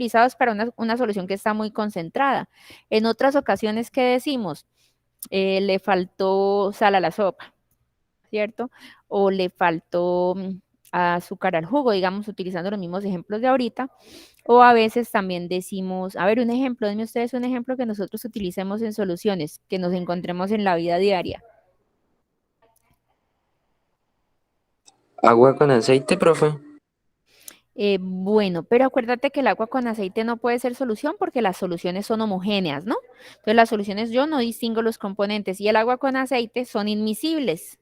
utilizados para una solución que está muy concentrada. En otras ocasiones, ¿qué decimos? Le faltó sal a la sopa, ¿cierto? O le faltó azúcar al jugo, digamos, utilizando los mismos ejemplos de ahorita. O a veces también decimos, a ver, un ejemplo, denme ustedes un ejemplo que nosotros utilicemos en soluciones, que nos encontremos en la vida diaria. Agua con aceite, profe. Bueno, pero acuérdate que el agua con aceite no puede ser solución porque las soluciones son homogéneas, ¿no? Entonces las soluciones yo no distingo los componentes y el agua con aceite son inmiscibles.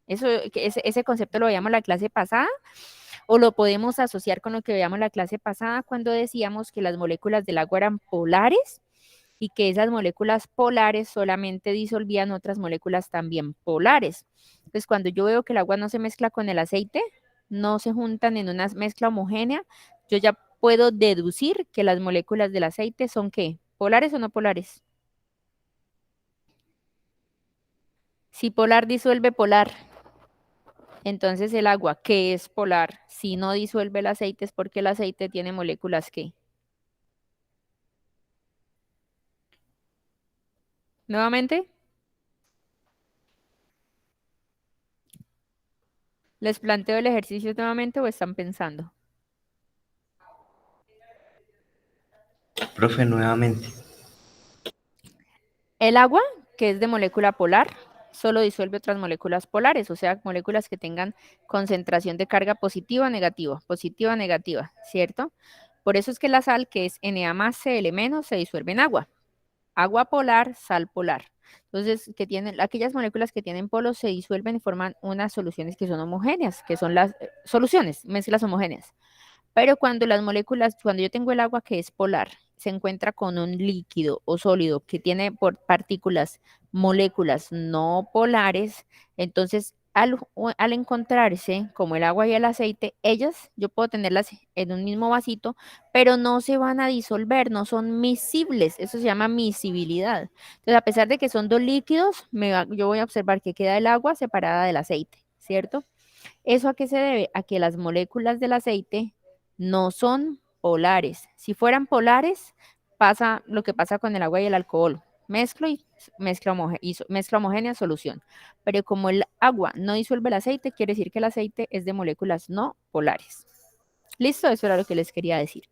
Eso, ese concepto lo veíamos la clase pasada o lo podemos asociar con lo que veíamos la clase pasada cuando decíamos que las moléculas del agua eran polares y que esas moléculas polares solamente disolvían otras moléculas también polares. Entonces, cuando yo veo que el agua no se mezcla con el aceite, no se juntan en una mezcla homogénea, yo ya puedo deducir que las moléculas del aceite son ¿qué? ¿Polares o no polares? Si polar disuelve polar, entonces el agua, que es polar, si no disuelve el aceite es porque el aceite tiene moléculas ¿qué? Nuevamente, ¿les planteo el ejercicio nuevamente o están pensando? Profe, nuevamente. El agua, que es de molécula polar, solo disuelve otras moléculas polares, o sea, moléculas que tengan concentración de carga positiva, negativa, ¿cierto? Por eso es que la sal, que es Na más Cl menos, se disuelve en agua. Agua polar, sal polar. Entonces, que tienen, aquellas moléculas que tienen polos se disuelven y forman unas soluciones que son homogéneas, que son las soluciones, mezclas homogéneas. Pero cuando las moléculas, cuando yo tengo el agua que es polar, se encuentra con un líquido o sólido que tiene por partículas moléculas no polares, entonces al encontrarse, como el agua y el aceite, ellas, yo puedo tenerlas en un mismo vasito, pero no se van a disolver, no son miscibles, eso se llama miscibilidad. Entonces, a pesar de que son dos líquidos, yo voy a observar que queda el agua separada del aceite, ¿cierto? ¿Eso a qué se debe? A que las moléculas del aceite no son polares. Si fueran polares, pasa lo que pasa con el agua y el alcohol. Mezclo y mezcla homogénea, solución. Pero como el agua no disuelve el aceite, quiere decir que el aceite es de moléculas no polares. Listo, eso era lo que les quería decir.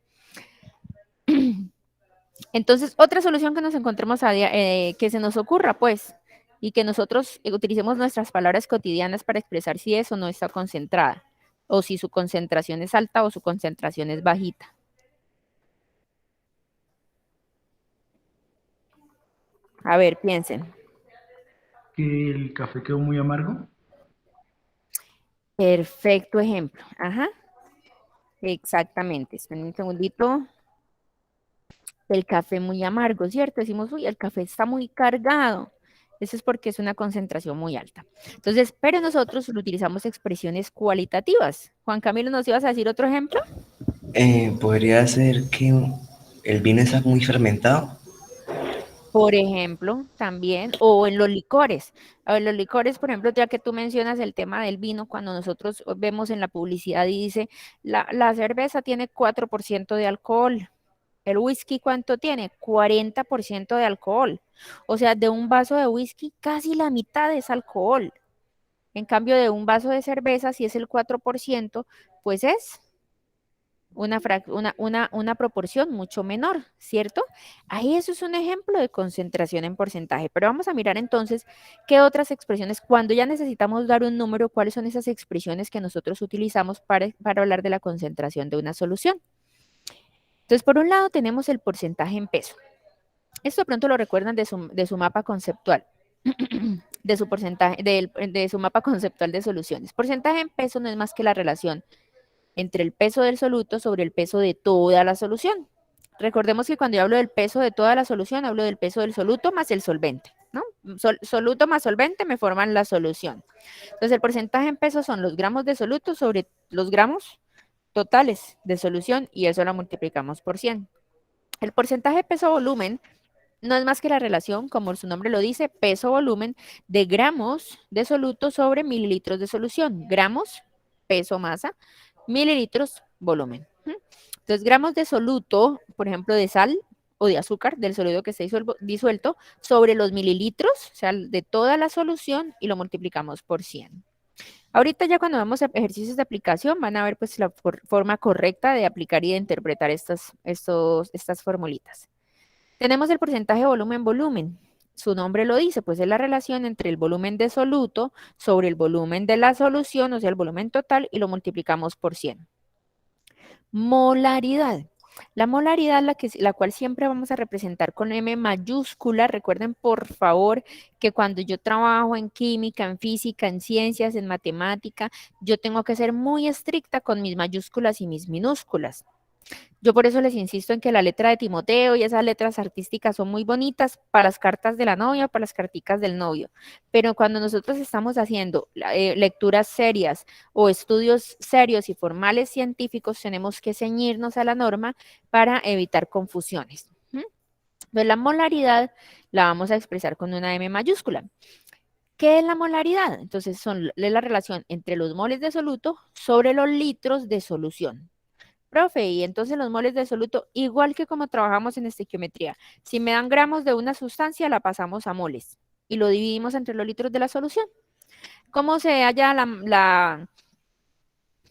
Entonces, otra solución que nos encontremos que se nos ocurra, pues, y que nosotros utilicemos nuestras palabras cotidianas para expresar si eso no está concentrada, o si su concentración es alta o su concentración es bajita. A ver, piensen. Que el café quedó muy amargo. Perfecto ejemplo. Ajá, exactamente. Esperen un segundito. El café muy amargo, ¿cierto? Decimos, uy, el café está muy cargado. Eso es porque es una concentración muy alta. Entonces, pero nosotros lo utilizamos expresiones cualitativas. Juan Camilo, ¿nos ibas a decir otro ejemplo? Podría ser que el vino está muy fermentado. Por ejemplo, también, o en los licores. A ver, los licores, por ejemplo, ya que tú mencionas el tema del vino, cuando nosotros vemos en la publicidad y dice, la cerveza tiene 4% de alcohol. ¿El whisky cuánto tiene? 40% de alcohol. O sea, de un vaso de whisky, casi la mitad es alcohol. En cambio, de un vaso de cerveza, si es el 4%, pues es una proporción mucho menor, ¿cierto? Ahí eso es un ejemplo de concentración en porcentaje. Pero vamos a mirar entonces qué otras expresiones, cuando ya necesitamos dar un número, cuáles son esas expresiones que nosotros utilizamos para hablar de la concentración de una solución. Entonces, por un lado tenemos el porcentaje en peso. Esto de pronto lo recuerdan de su mapa conceptual, de su porcentaje, de su mapa conceptual de soluciones. Porcentaje en peso no es más que la relación entre el peso del soluto sobre el peso de toda la solución. Recordemos que cuando yo hablo del peso de toda la solución, hablo del peso del soluto más el solvente, ¿no? Soluto más solvente me forman la solución. Entonces, el porcentaje en peso son los gramos de soluto sobre los gramos totales de solución y eso lo multiplicamos por 100. El porcentaje peso-volumen no es más que la relación, como su nombre lo dice, peso-volumen de gramos de soluto sobre mililitros de solución. Gramos, peso, masa, mililitros, volumen. Entonces, gramos de soluto, por ejemplo, de sal o de azúcar, del sólido que esté disuelto, sobre los mililitros, o sea, de toda la solución, y lo multiplicamos por 100. Ahorita ya cuando vamos a ejercicios de aplicación van a ver pues la forma correcta de aplicar y de interpretar estas formulitas. Tenemos el porcentaje volumen-volumen. Su nombre lo dice, pues es la relación entre el volumen de soluto sobre el volumen de la solución, o sea, el volumen total, y lo multiplicamos por 100. Molaridad. La molaridad, la cual siempre vamos a representar con M mayúscula. Recuerden, por favor, que cuando yo trabajo en química, en física, en ciencias, en matemática, yo tengo que ser muy estricta con mis mayúsculas y mis minúsculas. Yo por eso les insisto en que la letra de Timoteo y esas letras artísticas son muy bonitas para las cartas de la novia, para las carticas del novio. Pero cuando nosotros estamos haciendo lecturas serias o estudios serios y formales científicos, tenemos que ceñirnos a la norma para evitar confusiones. Entonces, la molaridad la vamos a expresar con una M mayúscula. ¿Qué es la molaridad? Entonces, es la relación entre los moles de soluto sobre los litros de solución. Profe, y entonces los moles de soluto, igual que como trabajamos en estequiometría, si me dan gramos de una sustancia, la pasamos a moles y lo dividimos entre los litros de la solución. ¿Cómo se halla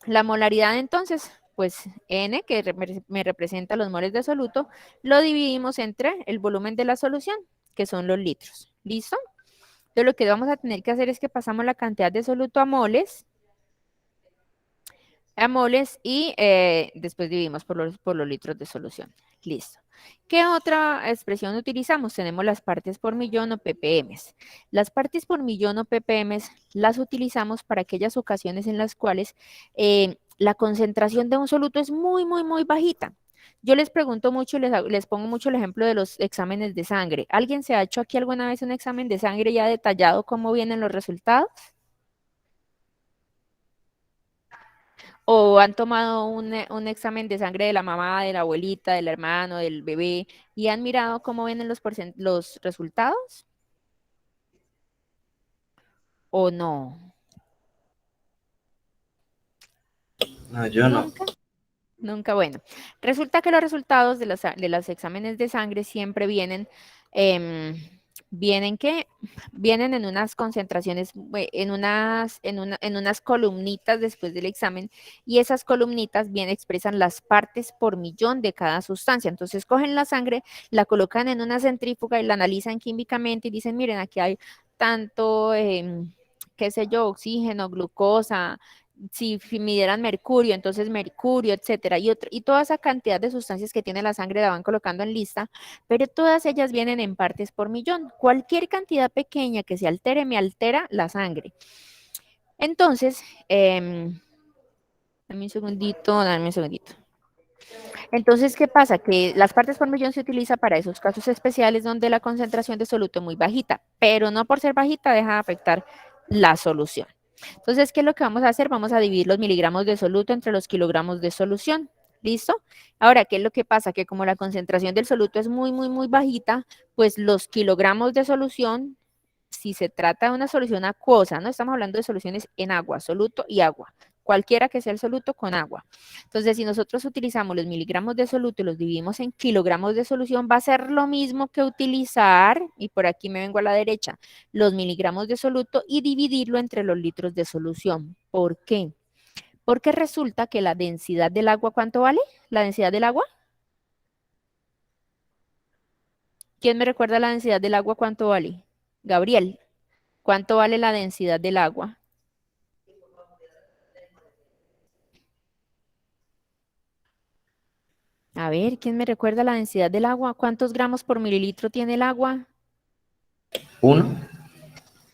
la molaridad entonces? Pues N, que me representa los moles de soluto, lo dividimos entre el volumen de la solución, que son los litros. ¿Listo? Entonces lo que vamos a tener que hacer es que pasamos la cantidad de soluto a moles y después dividimos por los litros de solución. Listo. ¿Qué otra expresión utilizamos? Tenemos las partes por millón o ppm. Las partes por millón o ppm las utilizamos para aquellas ocasiones en las cuales la concentración de un soluto es muy, muy, muy bajita. Yo les pregunto mucho, les pongo mucho el ejemplo de los exámenes de sangre. ¿Alguien se ha hecho aquí alguna vez un examen de sangre y ha detallado cómo vienen los resultados? ¿O han tomado un examen de sangre de la mamá, de la abuelita, del hermano, del bebé y han mirado cómo vienen los resultados? ¿O no? No, yo no. Nunca. Nunca, bueno. Resulta que los resultados de los exámenes de sangre siempre em, vienen en unas concentraciones, en unas columnitas después del examen, y esas columnitas bien expresan las partes por millón de cada sustancia. Entonces cogen la sangre, la colocan en una centrífuga y la analizan químicamente y dicen, miren, aquí hay tanto, qué sé yo, oxígeno, glucosa, si midieran mercurio, entonces mercurio, etcétera, y toda esa cantidad de sustancias que tiene la sangre la van colocando en lista, pero todas ellas vienen en partes por millón. Cualquier cantidad pequeña que se altere, me altera la sangre. Entonces, dame un segundito, dame un segundito. Entonces, ¿qué pasa? Que las partes por millón se utiliza para esos casos especiales donde la concentración de soluto es muy bajita, pero no por ser bajita deja de afectar la solución. Entonces, ¿qué es lo que vamos a hacer? Vamos a dividir los miligramos de soluto entre los kilogramos de solución. ¿Listo? Ahora, ¿qué es lo que pasa? Que como la concentración del soluto es muy, muy, muy bajita, pues los kilogramos de solución, si se trata de una solución acuosa, no estamos hablando de soluciones en agua, soluto y agua, cualquiera que sea el soluto con agua. Entonces, si nosotros utilizamos los miligramos de soluto y los dividimos en kilogramos de solución, va a ser lo mismo que utilizar, y por aquí me vengo a la derecha, los miligramos de soluto y dividirlo entre los litros de solución. ¿Por qué? Porque resulta que la densidad del agua, ¿cuánto vale? La densidad del agua. ¿Quién me recuerda la densidad del agua cuánto vale? Gabriel, ¿cuánto vale la densidad del agua? A ver, ¿quién me recuerda la densidad del agua? ¿Cuántos gramos por mililitro tiene el agua? Uno.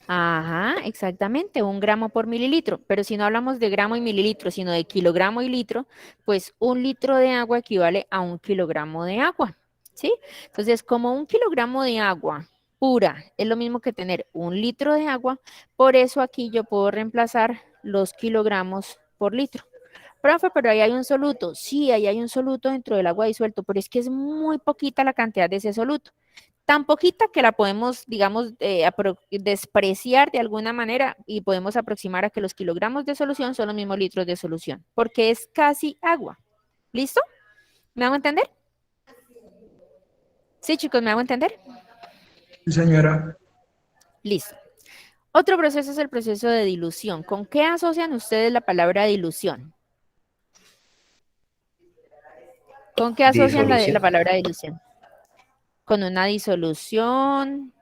Ajá, exactamente, 1 gramo por mililitro. Pero si no hablamos de gramo y mililitro, sino de kilogramo y litro, pues 1 litro de agua equivale a 1 kilogramo de agua, ¿sí? Entonces, como 1 kilogramo de agua pura es lo mismo que tener 1 litro de agua, por eso aquí yo puedo reemplazar los kilogramos por litro. Profe, pero ahí hay un soluto. Sí, ahí hay un soluto dentro del agua disuelto, pero es que es muy poquita la cantidad de ese soluto. Tan poquita que la podemos, digamos, despreciar de alguna manera y podemos aproximar a que los kilogramos de solución son los mismos litros de solución, porque es casi agua. ¿Listo? ¿Me hago entender? Sí, chicos, ¿me hago entender? Sí, señora. Listo. Otro proceso es el proceso de dilución. ¿Con qué asocian ustedes la palabra dilución? ¿Con qué asocian la Disolución. palabra dilución? Con una disolución,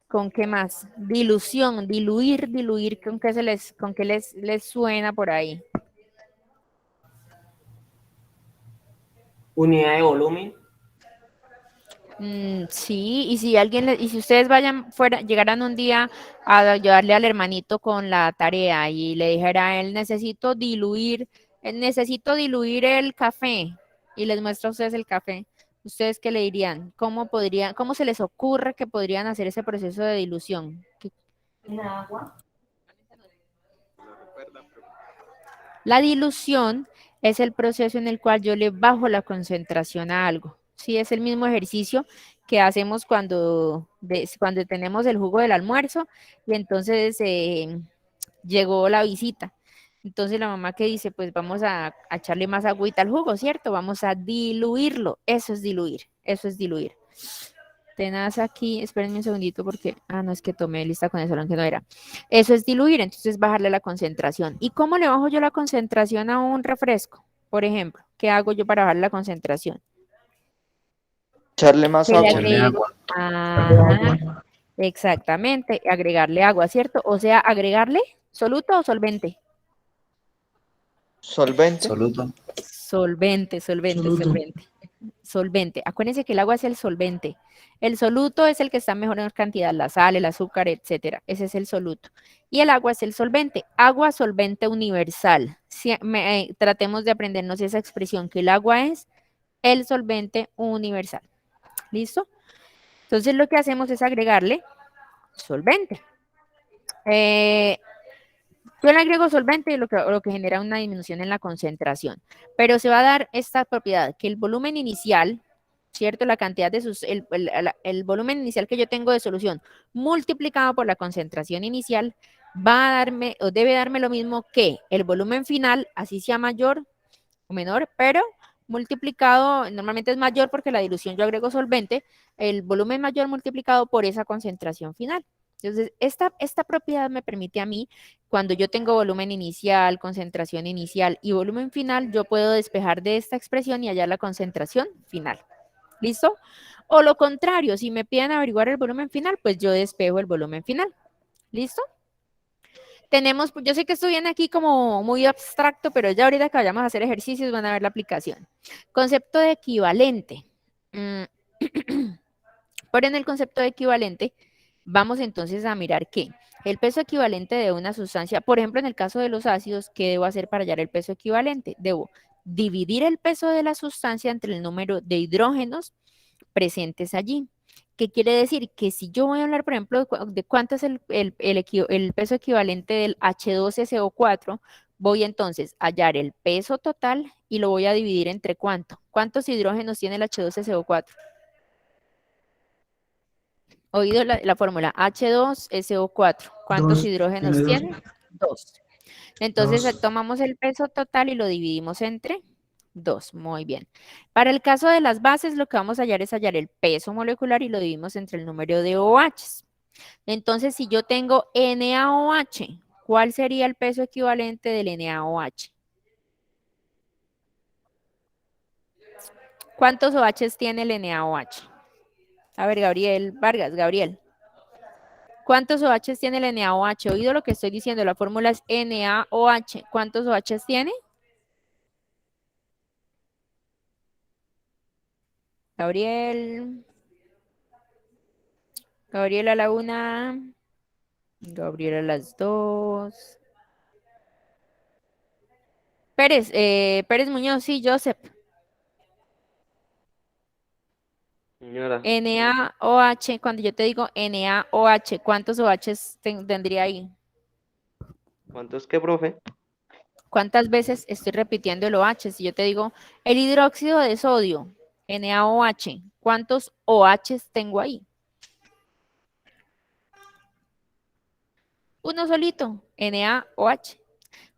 ¿con qué más? Dilución, diluir, diluir, con qué les suena por ahí? Unidad de volumen. Sí, y si y si ustedes llegaran un día a ayudarle al hermanito con la tarea y le dijera a él, necesito diluir el café, y les muestra a ustedes el café, ¿ustedes qué le dirían? Cómo se les ocurre que podrían hacer ese proceso de dilución? La dilución es el proceso en el cual yo le bajo la concentración a algo. Sí, es el mismo ejercicio que hacemos cuando tenemos el jugo del almuerzo y entonces llegó la visita. Entonces la mamá que dice, pues vamos a echarle más agüita al jugo, ¿cierto? Vamos a diluirlo. Eso es diluir, eso es diluir. Tenaz aquí, espérenme un segundito porque, no, es que tomé lista con el salón que no era. Eso es diluir, entonces bajarle la concentración. ¿Y cómo le bajo yo la concentración a un refresco? Por ejemplo, ¿qué hago yo para bajar la concentración? Echarle más Que le agua. Echarle agrego, agua. ajá, exactamente, agregarle agua, ¿cierto? O sea, agregarle soluto o solvente. Solvente. Soluto. Solvente, solvente, Absoluto. solvente. Solvente. Acuérdense que el agua es el solvente. El soluto es el que está mejor en cantidad, la sal, el azúcar, etcétera. Ese es el soluto. Y el agua es el solvente. Agua solvente universal. Tratemos de aprendernos esa expresión, que el agua es el solvente universal. ¿Listo? Entonces lo que hacemos es agregarle solvente. Eh, yo le agrego solvente, lo que genera una disminución en la concentración, pero se va a dar esta propiedad, que el volumen inicial, ¿cierto? La cantidad de el volumen inicial que yo tengo de solución multiplicado por la concentración inicial va a darme o debe darme lo mismo que el volumen final, así sea mayor o menor, pero multiplicado, normalmente es mayor porque la dilución yo agrego solvente, el volumen mayor multiplicado por esa concentración final. Entonces, esta propiedad me permite a mí, cuando yo tengo volumen inicial, concentración inicial y volumen final, yo puedo despejar de esta expresión y hallar la concentración final. ¿Listo? O lo contrario, si me piden averiguar el volumen final, pues yo despejo el volumen final. ¿Listo? Yo sé que esto viene aquí como muy abstracto, pero ya ahorita que vayamos a hacer ejercicios van a ver la aplicación. Concepto de equivalente. Mm, Pero en el concepto de equivalente, vamos entonces a mirar que el peso equivalente de una sustancia, por ejemplo, en el caso de los ácidos, ¿qué debo hacer para hallar el peso equivalente? Debo dividir el peso de la sustancia entre el número de hidrógenos presentes allí. ¿Qué quiere decir? Que si yo voy a hablar, por ejemplo, de cuánto es el peso equivalente del H2SO4, voy entonces a hallar el peso total y lo voy a dividir entre cuánto. ¿Cuántos hidrógenos tiene el H2SO4? Oído la fórmula H2SO4. ¿Cuántos Dos. Tiene hidrógenos dos. tiene? Dos. Entonces Dos. tomamos el peso total y lo dividimos entre 2. Muy bien. Para el caso de las bases, lo que vamos a hallar es hallar el peso molecular y lo dividimos entre el número de OHs. Entonces, si yo tengo NaOH, ¿cuál sería el peso equivalente del NaOH? ¿Cuántos OHs tiene el NaOH? A ver, Gabriel Vargas, Gabriel. ¿Cuántos OHs tiene el NaOH? Oído lo que estoy diciendo, la fórmula es NaOH. ¿Cuántos OHs tiene? Gabriel. Gabriel a la una. Gabriel a las dos. Pérez, Pérez Muñoz, sí, Joseph. Señora, NaOH, cuando yo te digo NaOH, ¿cuántos OHs tendría ahí? ¿cuánto es que, profe? ¿Cuántas veces estoy repitiendo el OH? Si yo te digo el hidróxido de sodio, NaOH, ¿cuántos OHs tengo ahí? Uno solito, NaOH.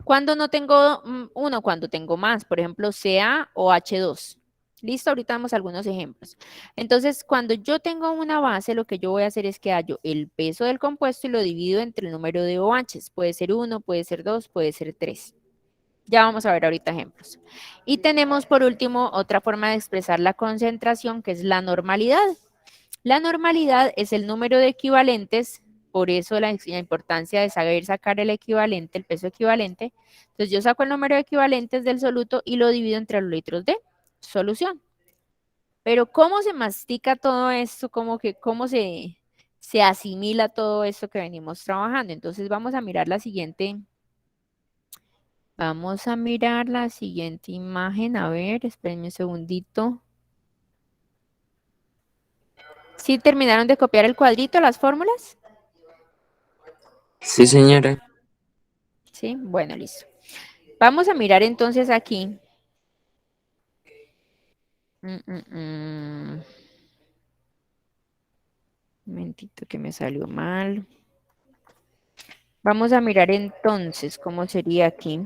Cuando no tengo uno, cuando tengo más, por ejemplo, CaOH2. Listo, ahorita damos algunos ejemplos. Entonces, cuando yo tengo una base, lo que yo voy a hacer es que hallo el peso del compuesto y lo divido entre el número de OHs. Puede ser 1, puede ser 2, puede ser 3. Ya vamos a ver ahorita ejemplos. Y tenemos por último otra forma de expresar la concentración, que es la normalidad. La normalidad es el número de equivalentes, por eso la importancia de saber sacar el equivalente, el peso equivalente. Entonces yo saco el número de equivalentes del soluto y lo divido entre los litros de solución. Pero ¿cómo se mastica todo esto? ¿Cómo se asimila todo esto que venimos trabajando? Entonces vamos a mirar la siguiente. Vamos a mirar la siguiente imagen. A ver, espérenme un segundito. ¿Sí terminaron de copiar el cuadrito, las fórmulas? Sí, señora. Sí, bueno, listo. Vamos a mirar entonces aquí. Un momentito que me salió mal. Vamos a mirar entonces cómo sería aquí.